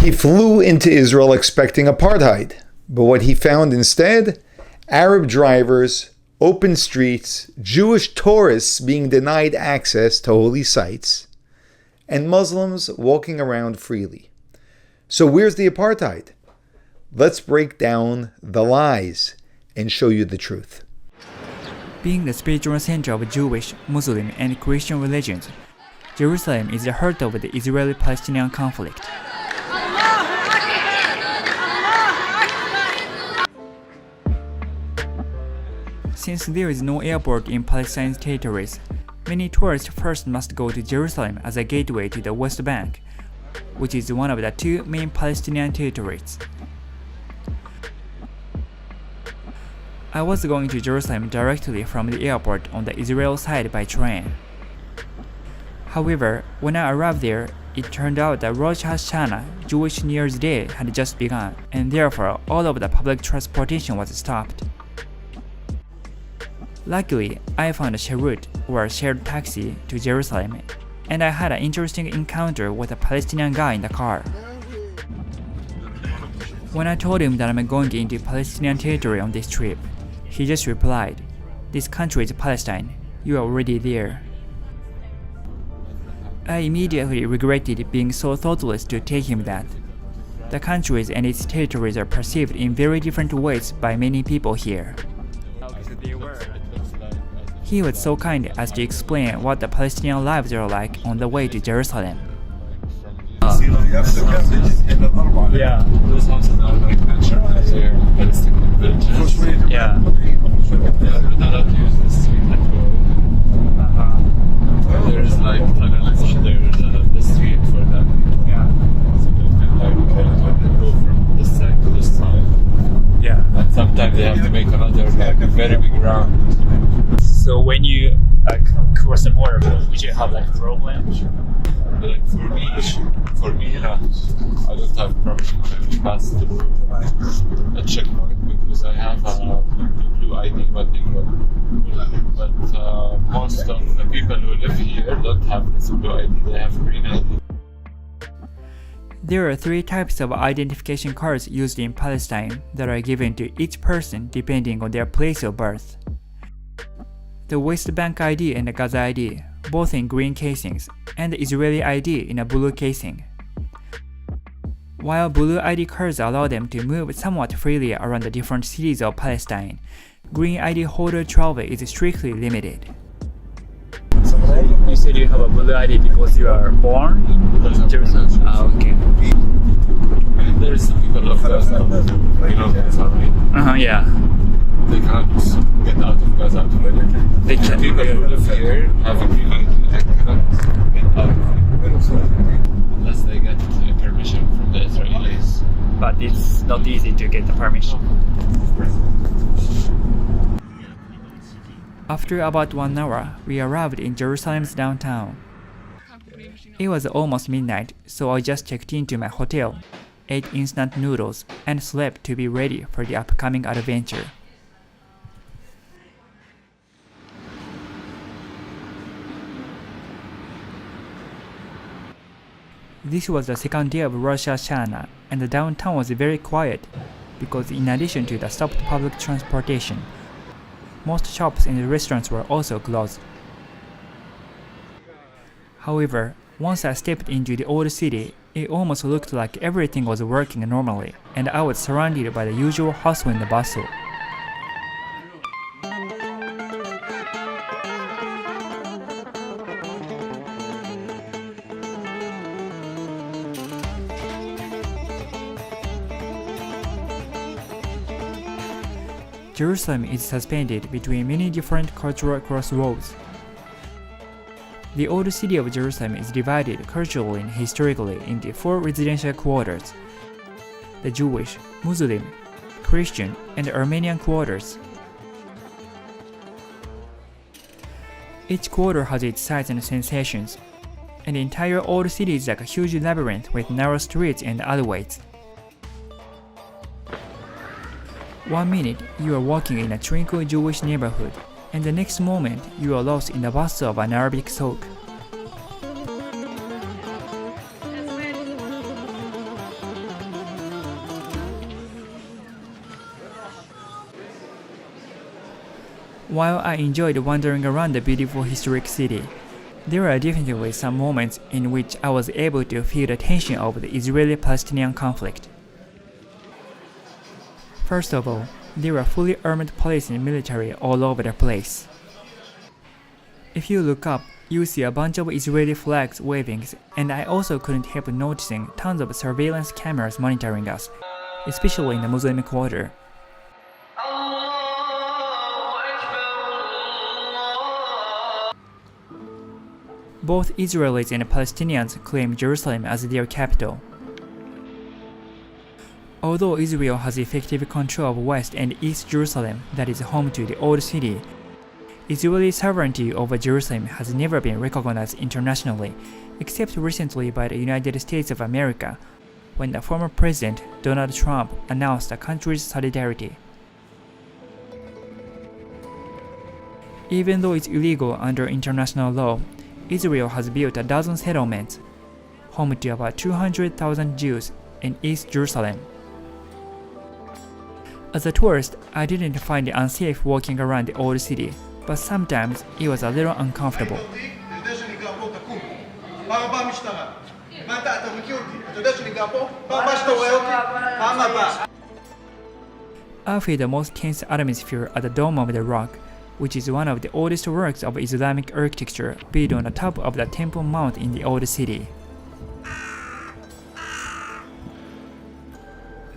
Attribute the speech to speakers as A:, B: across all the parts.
A: He flew into Israel expecting apartheid, but what he found instead? Arab drivers, open streets, Jewish tourists being denied access to holy sites, and Muslims walking around freely. So where's the apartheid? Let's break down the lies and show you the truth.
B: Being the spiritual center of Jewish, Muslim, and Christian religions, Jerusalem is the heart of the Israeli-Palestinian conflict. Since there is no airport in Palestine's territories, many tourists first must go to Jerusalem as a gateway to the West Bank, which is one of the two main Palestinian territories. I was going to Jerusalem directly from the airport on the Israel side by train. However, when I arrived there, it turned out that Rosh Hashanah, Jewish New Year's Day, had just begun, and therefore all of the public transportation was stopped. Luckily, I found a sharut, or shared taxi, to Jerusalem, and I had an interesting encounter with a Palestinian guy in the car. When I told him that I'm going into Palestinian territory on this trip, he just replied, "This country is Palestine, you are already there." I immediately regretted being so thoughtless to tell him that. The countries and its territories are perceived in very different ways by many people here. He was so kind as to explain what the Palestinian lives are like on the way to Jerusalem.
C: Yeah, those houses are like naturalized here, Palestinian villages. Yeah. They're not allowed to use the street at all. There's like tunnels, there's the street for them. Yeah. So they can like go from this side to this side. Yeah. And sometimes they have to make another like very big round.
D: So when you cross the border, would you have like problems?
C: Like for me, you know, I don't have problem when we pass through a checkpoint because I have a blue ID, but most of the people who live here don't have this blue ID, they have green ID.
B: There are three types of identification cards used in Palestine that are given to each person depending on their place of birth. The West Bank ID and the Gaza ID, both in green casings, and the Israeli ID in a blue casing. While blue ID cards allow them to move somewhat freely around the different cities of Palestine, green ID holder travel is strictly limited.
D: So you said you have a blue ID because you are born in Jerusalem? Okay.
C: There is some people of Gaza, you know Gaza, right?
D: Yeah.
C: They can't get out of Gaza.
D: They can.
C: People who live here have a green ID, they cannot get out of it unless they get permission from the Israelis.
D: But it's not easy to get the permission.
B: After about 1 hour, we arrived in Jerusalem's downtown. It was almost midnight, so I just checked into my hotel, ate instant noodles, and slept to be ready for the upcoming adventure. This was the second day of Rosh Hashanah, and the downtown was very quiet because in addition to the stopped public transportation, most shops and restaurants were also closed. However, once I stepped into the old city, it almost looked like everything was working normally, and I was surrounded by the usual hustle and bustle. Jerusalem is suspended between many different cultural crossroads. The old city of Jerusalem is divided culturally and historically into 4 residential quarters: the Jewish, Muslim, Christian, and Armenian quarters. Each quarter has its sights and sensations, and the entire old city is like a huge labyrinth with narrow streets and alleyways. 1 minute, you are walking in a tranquil Jewish neighborhood, and the next moment, you are lost in the bustle of an Arabic souk. While I enjoyed wandering around the beautiful historic city, there are definitely some moments in which I was able to feel the tension of the Israeli-Palestinian conflict. First of all, there are fully armed police and military all over the place. If you look up, you see a bunch of Israeli flags waving, and I also couldn't help noticing tons of surveillance cameras monitoring us, especially in the Muslim quarter. Both Israelis and Palestinians claim Jerusalem as their capital. Although Israel has effective control of West and East Jerusalem that is home to the Old City, Israeli sovereignty over Jerusalem has never been recognized internationally, except recently by the United States of America, when the former president Donald Trump announced the country's solidarity. Even though it's illegal under international law, Israel has built a dozen settlements, home to about 200,000 Jews in East Jerusalem. As a tourist, I didn't find it unsafe walking around the old city, but sometimes it was a little uncomfortable. I feel the most tense atmosphere at the Dome of the Rock, which is one of the oldest works of Islamic architecture built on the top of the Temple Mount in the Old City.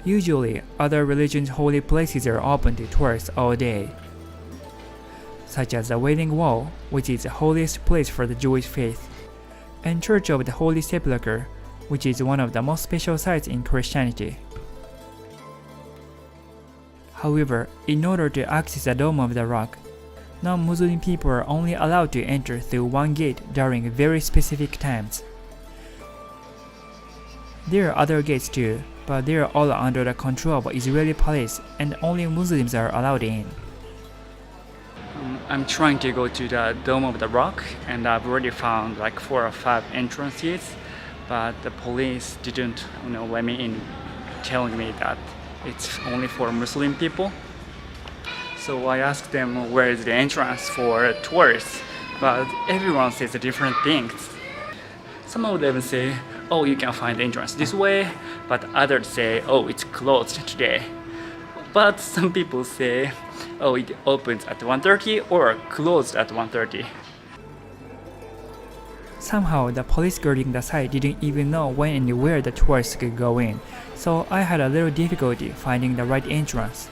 B: Usually, other religions' holy places are open to tourists all day, such as the Wailing Wall, which is the holiest place for the Jewish faith, and Church of the Holy Sepulchre, which is one of the most special sites in Christianity. However, in order to access the Dome of the Rock, non-Muslim people are only allowed to enter through one gate during very specific times. There are other gates too, but they are all under the control of Israeli police and only Muslims are allowed in.
D: I'm trying to go to the Dome of the Rock, and I've already found like 4 or 5 entrances, but the police didn't let me in, telling me that it's only for Muslim people. So I asked them where is the entrance for tourists, but everyone says different things. Some of them say, oh, you can find the entrance this way, but others say, oh, it's closed today. But some people say, oh, it opens at 1:30 or closed at 1:30.
B: Somehow, the police guarding the site didn't even know when and where the tourists could go in, so I had a little difficulty finding the right entrance.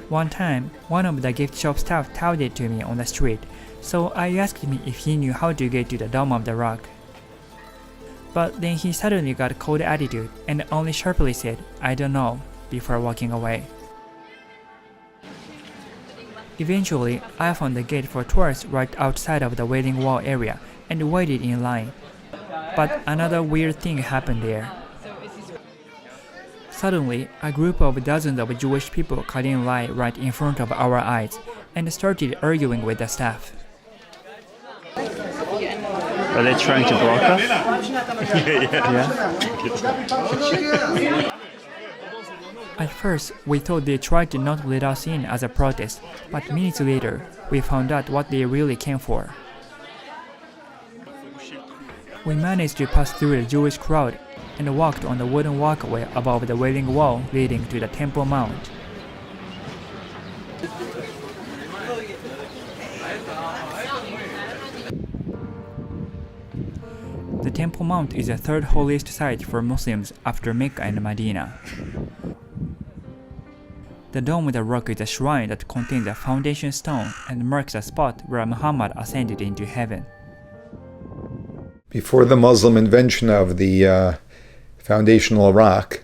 B: One time, one of the gift shop staff touted to me on the street, so I asked him if he knew how to get to the Dome of the Rock. But then he suddenly got a cold attitude and only sharply said, I don't know, before walking away. Eventually, I found the gate for tourists right outside of the Wailing Wall area and waited in line. But another weird thing happened there. Suddenly, a group of dozens of Jewish people cut in line right in front of our eyes and started arguing with the staff.
D: Are they trying to block us? Yeah.
B: At first, we thought they tried to not let us in as a protest, but minutes later, we found out what they really came for. We managed to pass through the Jewish crowd and walked on the wooden walkway above the Wailing Wall leading to the Temple Mount. The Temple Mount is the third holiest site for Muslims after Mecca and Medina. The Dome of the Rock is a shrine that contains a foundation stone and marks the spot where Muhammad ascended into heaven.
A: Before the Muslim invention of the foundational rock,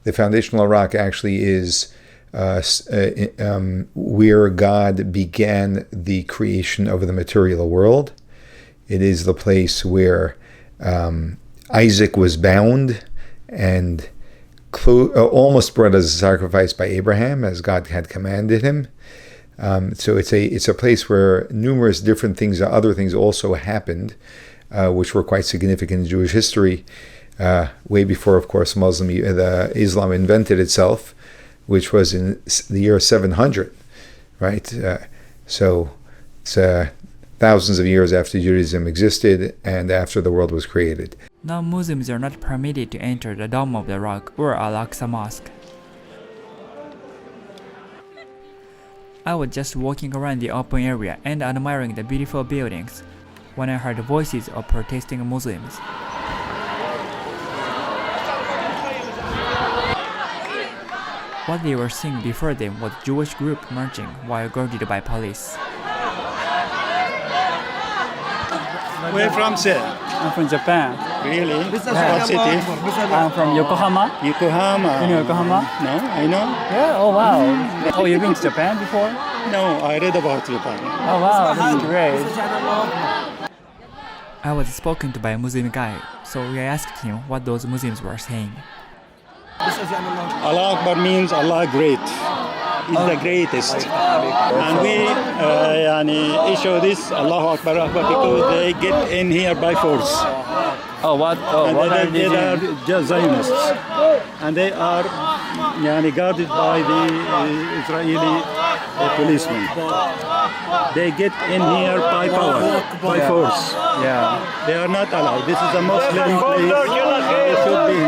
A: the foundational rock actually is where God began the creation of the material world. It is the place where Isaac was bound and almost brought as a sacrifice by Abraham, as God had commanded him. So it's a place where numerous different things, other things also happened, which were quite significant in Jewish history, way before, of course, Islam invented itself, which was in the year 700. right? So it's thousands of years after Judaism existed and after the world was created.
B: Non-Muslims are not permitted to enter the Dome of the Rock or Al-Aqsa Mosque. I was just walking around the open area and admiring the beautiful buildings when I heard voices of protesting Muslims. What they were seeing before them was a Jewish group marching while guarded by police.
E: Where from, sir?
B: I'm from Japan.
E: Really? What city?
B: I'm from Yokohama.
E: Yokohama.
B: You know Yokohama?
E: No, I know.
B: Yeah, oh wow. Oh, you've been to Japan before?
E: No, I read about Japan.
B: Oh wow, this is great. I was spoken to by a Muslim guy, so I asked him what those Muslims were saying.
E: Allah Akbar means Allah great. Is the greatest. And we issue this Allahu Akbar Akbar because they get in here by force.
B: Oh, what? Oh,
E: And
B: what are
E: they are just Zionists. And they are guarded by the Israeli policemen. They get in here by power, by force.
B: Yeah.
E: They are not allowed. This is a Muslim place. They should be.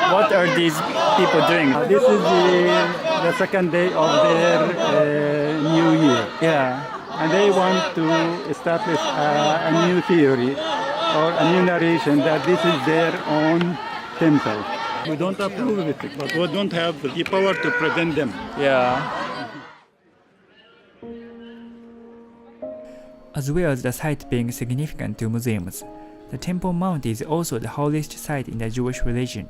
B: What are these people doing?
E: This is the second day of their new year.
B: Yeah.
E: And they want to establish a new theory or a new narration that this is their own temple. We don't approve of it, but we don't have the power to prevent them.
B: Yeah. As well as the site being significant to Muslims, the Temple Mount is also the holiest site in the Jewish religion.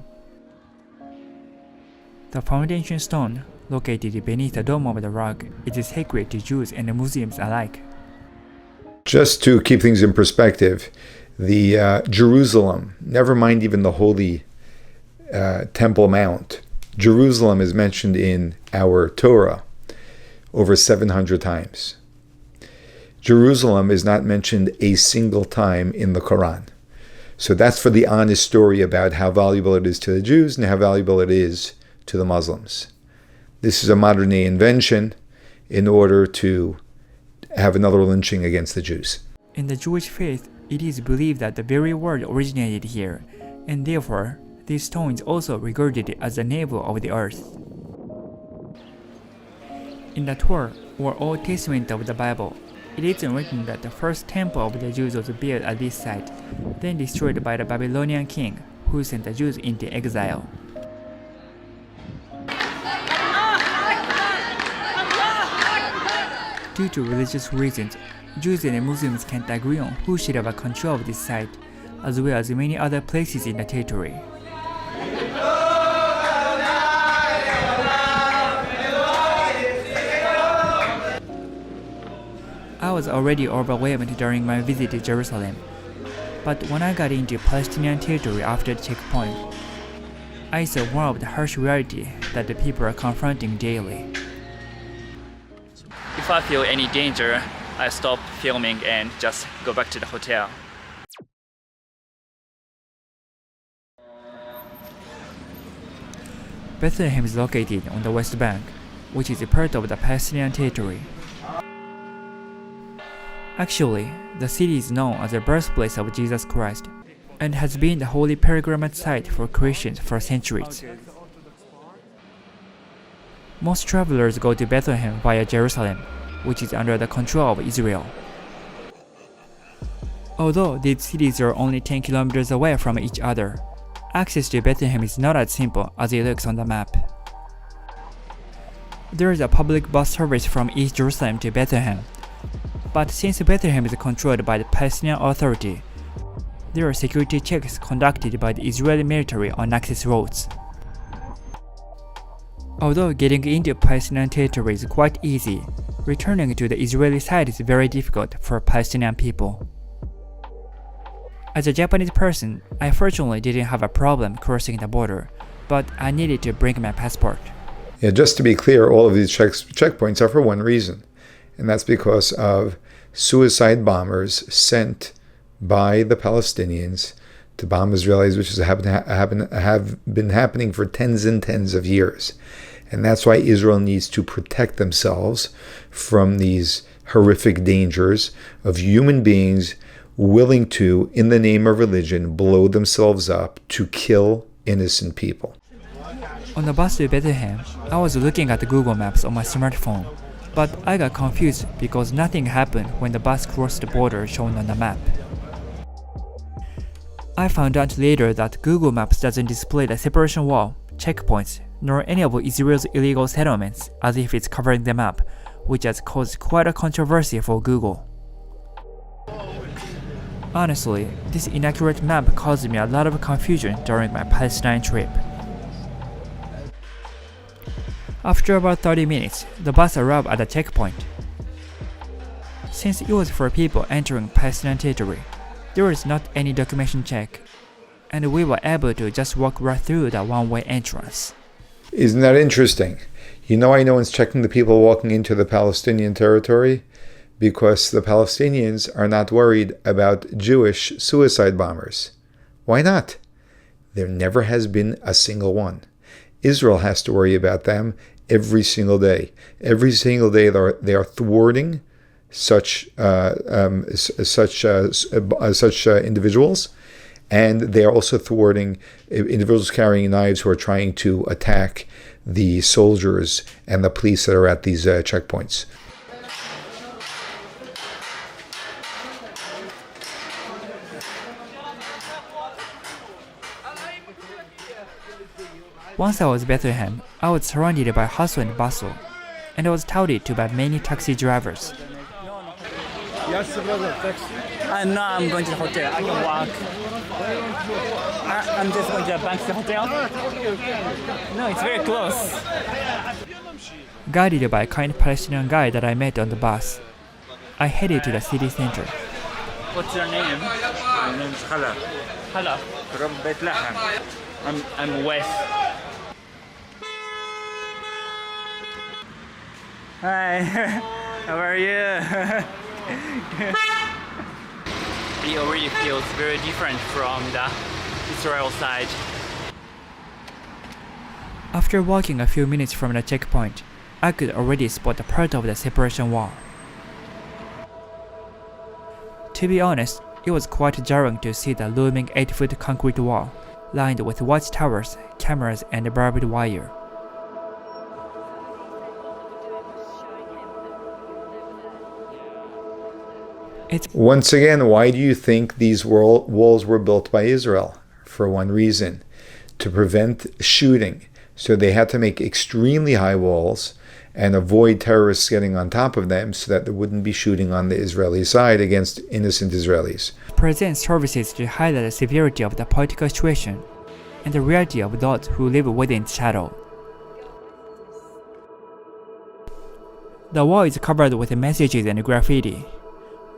B: The foundation stone, located beneath the Dome of the Rock, is sacred to Jews and Muslims alike.
A: Just to keep things in perspective, the Jerusalem, never mind even the holy Temple Mount, Jerusalem is mentioned in our Torah over 700 times. Jerusalem is not mentioned a single time in the Quran. So that's for the honest story about how valuable it is to the Jews and how valuable it is to the Muslims. This is a modern day invention in order to have another lynching against the Jews.
B: In the Jewish faith, it is believed that the very word originated here, and therefore, this stone is also regarded as the navel of the earth. In the Torah, or Old Testament of the Bible, it is written that the first temple of the Jews was built at this site, then destroyed by the Babylonian king, who sent the Jews into exile. Due to religious reasons, Jews and Muslims can't agree on who should have control of this site, as well as many other places in the territory. I was already overwhelmed during my visit to Jerusalem, but when I got into Palestinian territory after the checkpoint, I saw more of the harsh reality that the people are confronting daily. If I feel any danger, I stop filming and just go back to the hotel. Bethlehem is located on the West Bank, which is a part of the Palestinian territory. Actually, the city is known as the birthplace of Jesus Christ and has been the holy pilgrimage site for Christians for centuries. Most travelers go to Bethlehem via Jerusalem, which is under the control of Israel. Although these cities are only 10 kilometers away from each other, access to Bethlehem is not as simple as it looks on the map. There is a public bus service from East Jerusalem to Bethlehem, but since Bethlehem is controlled by the Palestinian Authority, there are security checks conducted by the Israeli military on access roads. Although getting into Palestinian territory is quite easy, returning to the Israeli side is very difficult for Palestinian people. As a Japanese person, I fortunately didn't have a problem crossing the border, but I needed to bring my passport.
A: Yeah, just to be clear, all of these checkpoints are for one reason, and that's because of suicide bombers sent by the Palestinians to bomb Israelis, which have been happening for tens and tens of years. And that's why Israel needs to protect themselves from these horrific dangers of human beings willing to, in the name of religion, blow themselves up to kill innocent people.
B: On the bus to Bethlehem, I was looking at Google Maps on my smartphone, but I got confused because nothing happened when the bus crossed the border shown on the map. I found out later that Google Maps doesn't display the separation wall, checkpoints, nor any of Israel's illegal settlements as if it's covering them up, which has caused quite a controversy for Google. Honestly, this inaccurate map caused me a lot of confusion during my Palestine trip. After about 30 minutes, the bus arrived at the checkpoint. Since it was for people entering Palestinian territory, there was not any documentation check, and we were able to just walk right through the one-way entrance.
A: Isn't that interesting? You know why no one's checking the people walking into the Palestinian territory? Because the Palestinians are not worried about Jewish suicide bombers. Why not? There never has been a single one. Israel has to worry about them every single day. Every single day they are thwarting such individuals, and they are also thwarting individuals carrying knives who are trying to attack the soldiers and the police that are at these checkpoints.
B: Once I was in Bethlehem, I was surrounded by hustle and bustle, and I was touted to by many taxi drivers.
E: Yes, brother, taxi.
D: No, I'm going to the hotel. I can walk. I'm just going to the Banks Hotel. No, it's very close.
B: Guided by a kind Palestinian guy that I met on the bus, I headed to the city center.
D: What's your name?
E: My name is Hala
D: Hello.
E: from Bethlehem.
D: I'm Wes. Hi. How are you? It already feels very different from the Israel side.
B: After walking a few minutes from the checkpoint, I could already spot a part of the separation wall. To be honest, it was quite jarring to see the looming 8-foot concrete wall, lined with watchtowers, cameras, and barbed wire.
A: Once again, why do you think these walls were built by Israel? For one reason, to prevent shooting. So they had to make extremely high walls and avoid terrorists getting on top of them so that there wouldn't be shooting on the Israeli side against innocent Israelis.
B: Present services to highlight the severity of the political situation and the reality of those who live within its shadow. The wall is covered with messages and graffiti,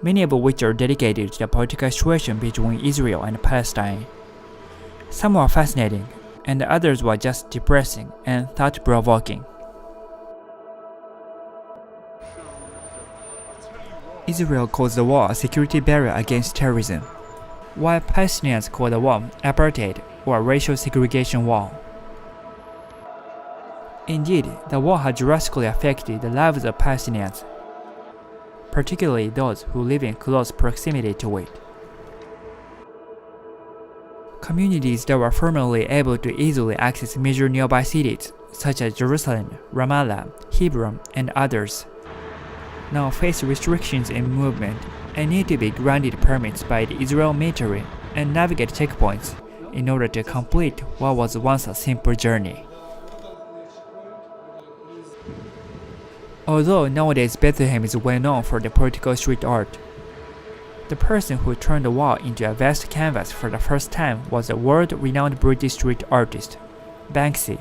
B: many of which are dedicated to the political situation between Israel and Palestine. Some were fascinating, and others were just depressing and thought-provoking. Israel calls the wall a security barrier against terrorism, while Palestinians call the wall apartheid or a racial segregation wall. Indeed, the war has drastically affected the lives of Palestinians, particularly those who live in close proximity to it. Communities that were formerly able to easily access major nearby cities, such as Jerusalem, Ramallah, Hebron, and others, now face restrictions in movement and need to be granted permits by the Israel military and navigate checkpoints in order to complete what was once a simple journey. Although nowadays Bethlehem is well known for the political street art, the person who turned the wall into a vast canvas for the first time was the world-renowned British street artist, Banksy.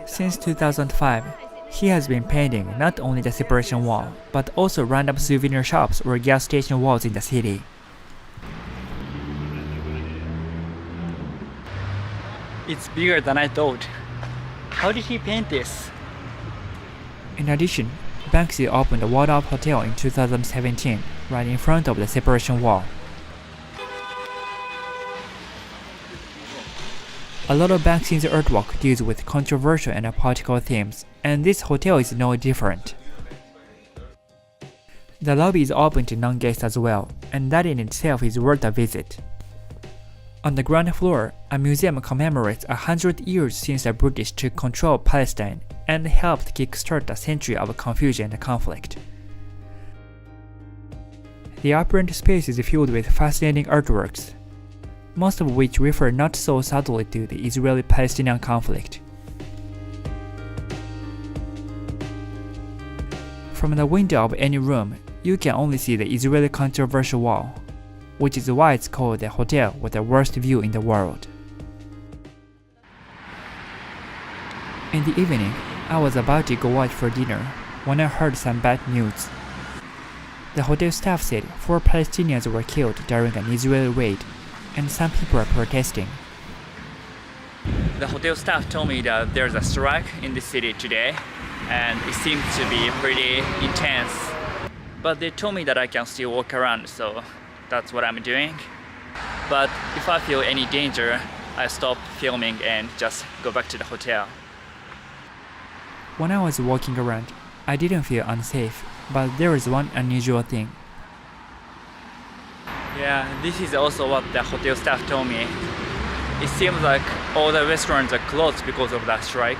B: Since 2005, he has been painting not only the separation wall, but also random souvenir shops or gas station walls in the city.
D: It's bigger than I thought. How did he paint this?
B: In addition, Banksy opened the Waldorf Hotel in 2017, right in front of the separation wall. A lot of Banksy's artwork deals with controversial and political themes, and this hotel is no different. The lobby is open to non-guests as well, and that in itself is worth a visit. On the ground floor, a museum commemorates 100 years since the British took control of Palestine and helped kickstart a century of confusion and conflict. The apparent space is filled with fascinating artworks, most of which refer not so subtly to the Israeli-Palestinian conflict. From the window of any room, you can only see the Israeli controversial wall, which is why it's called the hotel with the worst view in the world. In the evening, I was about to go out for dinner when I heard some bad news. The hotel staff said 4 Palestinians were killed during an Israeli raid, and some people are protesting. The hotel staff told me that there's a strike in the city today, and it seems to be pretty intense. But they told me that I can still walk around, so that's what I'm doing. But if I feel any danger, I stop filming and just go back to the hotel. When I was walking around, I didn't feel unsafe, but there is one unusual thing. Yeah, this is also what the hotel staff told me. It seems like all the restaurants are closed because of that strike.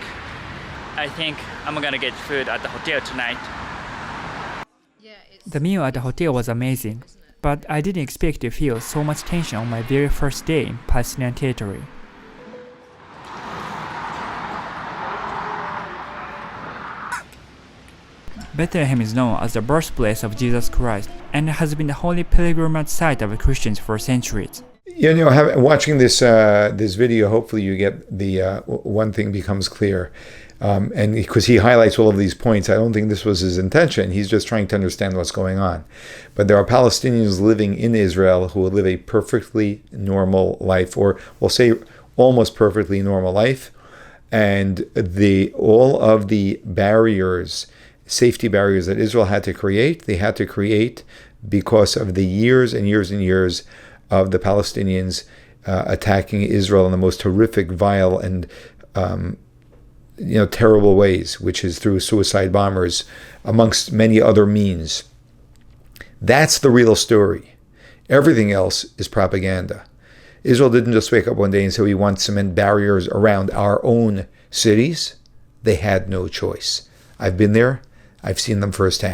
B: I think I'm gonna get food at the hotel tonight. The meal at the hotel was amazing, but I didn't expect to feel so much tension on my very first day in Palestinian territory. Bethlehem is known as the birthplace of Jesus Christ and has been the holy pilgrimage site of Christians for centuries.
A: Watching this video, hopefully you get the one thing becomes clear. And because he highlights all of these points, I don't think this was his intention. He's just trying to understand what's going on. But there are Palestinians living in Israel who will live a perfectly normal life, or we'll say almost perfectly normal life. And all of the barriers, safety barriers that Israel had to create, they had to create because of the years and years and years of the Palestinians attacking Israel in the most horrific, vile, and terrible ways, which is through suicide bombers, amongst many other means. That's the real story. Everything else is propaganda. Israel didn't just wake up one day and say we want cement barriers around our own cities. They had no choice. I've been there. I've seen them firsthand.